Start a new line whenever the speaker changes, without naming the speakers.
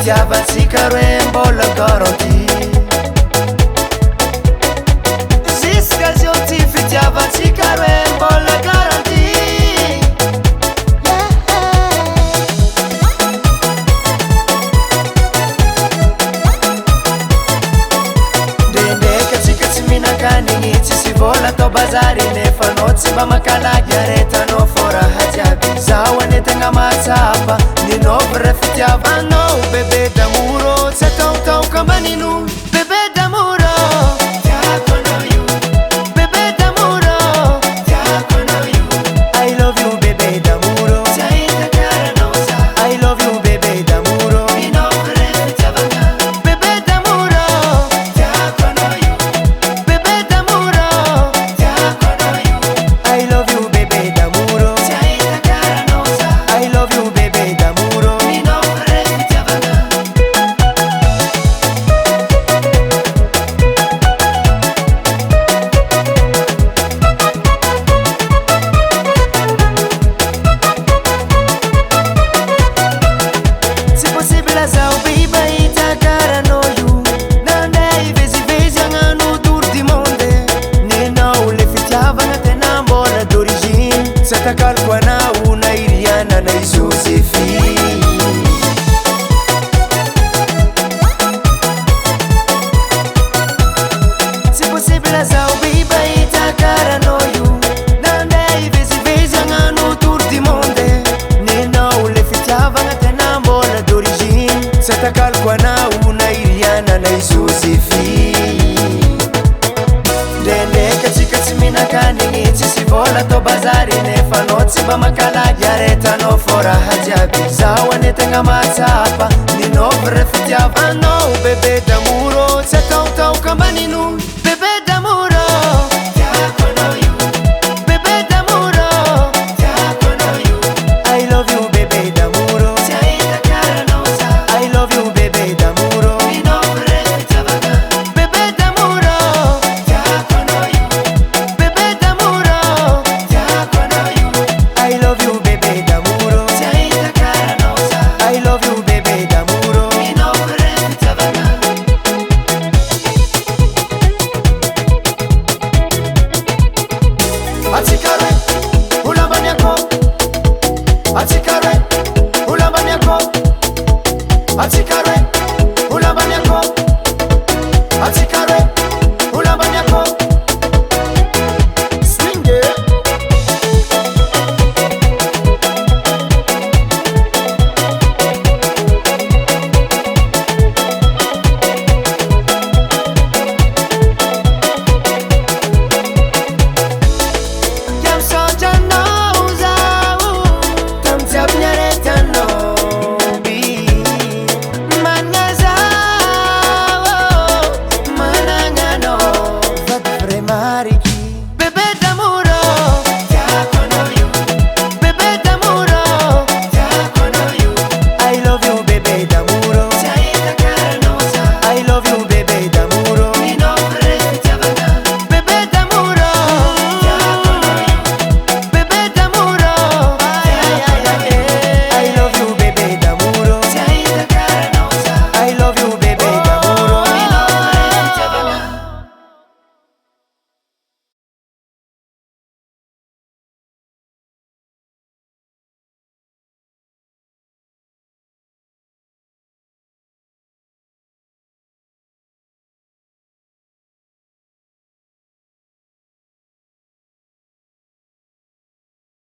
fitiavatsika roe mbola garanti Jusqu'à zio ty fitiavatsika roe mbola garanti Ndendeka tsika tsy mihinan-kanigny tsisy vola atao bazary nefa anao tsy mba makalagy aretanao fô raha jiaby zaho anetegna matsapa ninôvy ra fitiavanao bebe d'amour tsy ataotaoka manino bebe d'amour tiako anao io bebe d'amour tiako anao io I love you bebe d'amour tsy ahita karanao za I love you bebe d'amour ninôvy ra fitiavana bebe d'amour tiako anao io bebe d'amour tiako anao io I love you bebe d'amour tsy ahita karanao za I love you bebe d'amour ninôvy ra fitiavana Tsy possible zaho biba hitakaranao io nandeha ivezivezy agnano tour du monde ninao le fitiavana tena mbola d'origine tsy atakaloko anao na Iriana na Joséphine Tsy possible zaho biba hitakaranao io nandeha ivezivezy agnano tour du monde ninao le fitiavana tena mbola d'origine tsy atakaloko anao na Iriana na Joséphine Ndendeka tsika tsy mihinan-kanigny tsisy vola atao bazary nefa anao tsy mba makalagy aretanao fô raha jiaby zaho anetegna matsapa ninôvy ra fitiavanao bebe d'amour tsy ataotaoka manino